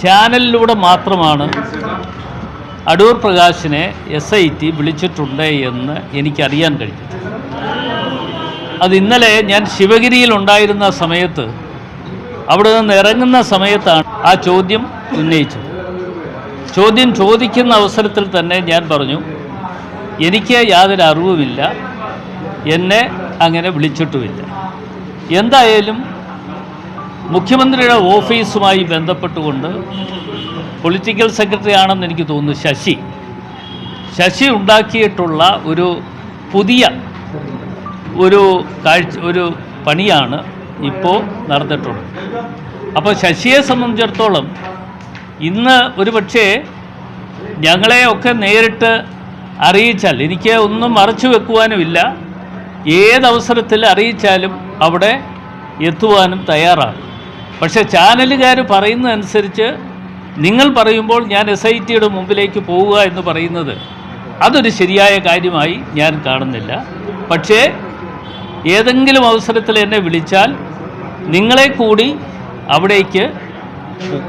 ചാനലിലൂടെ മാത്രമാണ് അടൂർ പ്രകാശിനെ SIT വിളിച്ചിട്ടുണ്ട് എന്ന് എനിക്കറിയാൻ കഴിഞ്ഞു. അത് ഇന്നലെ ഞാൻ ശിവഗിരിയിലുണ്ടായിരുന്ന സമയത്ത് അവിടെ നിന്ന് ഇറങ്ങുന്ന സമയത്താണ് ആ ചോദ്യം ഉന്നയിച്ചത്. ചോദ്യം ചോദിക്കുന്ന അവസരത്തിൽ തന്നെ ഞാൻ പറഞ്ഞു, എനിക്ക് യാതൊരു അറിവുമില്ല, എന്നെ അങ്ങനെ വിളിച്ചിട്ടുമില്ല. എന്തായാലും മുഖ്യമന്ത്രിയുടെ ഓഫീസുമായി ബന്ധപ്പെട്ടുകൊണ്ട് പൊളിറ്റിക്കൽ സെക്രട്ടറി ആണെന്ന് എനിക്ക് തോന്നുന്നു ശശി ഉണ്ടാക്കിയിട്ടുള്ള ഒരു പുതിയ ഒരു പണിയാണ് ഇപ്പോൾ നടന്നിട്ടുള്ളത്. അപ്പോൾ ശശിയെ സംബന്ധിച്ചിടത്തോളം ഇന്ന് ഒരുപക്ഷേ ഞങ്ങളെയൊക്കെ നേരിട്ട് അറിയിച്ചാൽ, എനിക്ക് ഒന്നും മറച്ചു വെക്കുവാനുമില്ല, ഏതവസരത്തിൽ അറിയിച്ചാലും അവിടെ എത്തുവാനും തയ്യാറാണ്. പക്ഷേ ചാനലുകാർ പറയുന്നതനുസരിച്ച് നിങ്ങൾ പറയുമ്പോൾ ഞാൻ SITയുടെ മുമ്പിലേക്ക് പോവുക എന്ന് പറയുന്നത് അതൊരു ശരിയായ കാര്യമായി ഞാൻ കാണുന്നില്ല. പക്ഷേ ഏതെങ്കിലും അവസരത്തിൽ എന്നെ വിളിച്ചാൽ നിങ്ങളെ കൂടി അവിടേക്ക്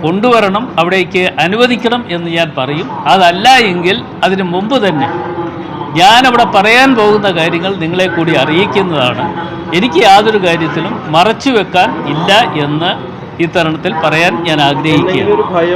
കൊണ്ടുവരണം, അവിടേക്ക് അനുവദിക്കണം എന്ന് ഞാൻ പറയും. അതല്ല എങ്കിൽ അതിന് മുമ്പ് തന്നെ ഞാനവിടെ പറയാൻ പോകുന്ന കാര്യങ്ങൾ നിങ്ങളെ കൂടി അറിയിക്കുന്നതാണ്. എനിക്ക് യാതൊരു കാര്യത്തിലും മറച്ചു വെക്കാൻ ഇല്ല എന്ന് ഈ തരുണത്തിൽ പറയാൻ ഞാൻ ആഗ്രഹിക്കുകയാണ്.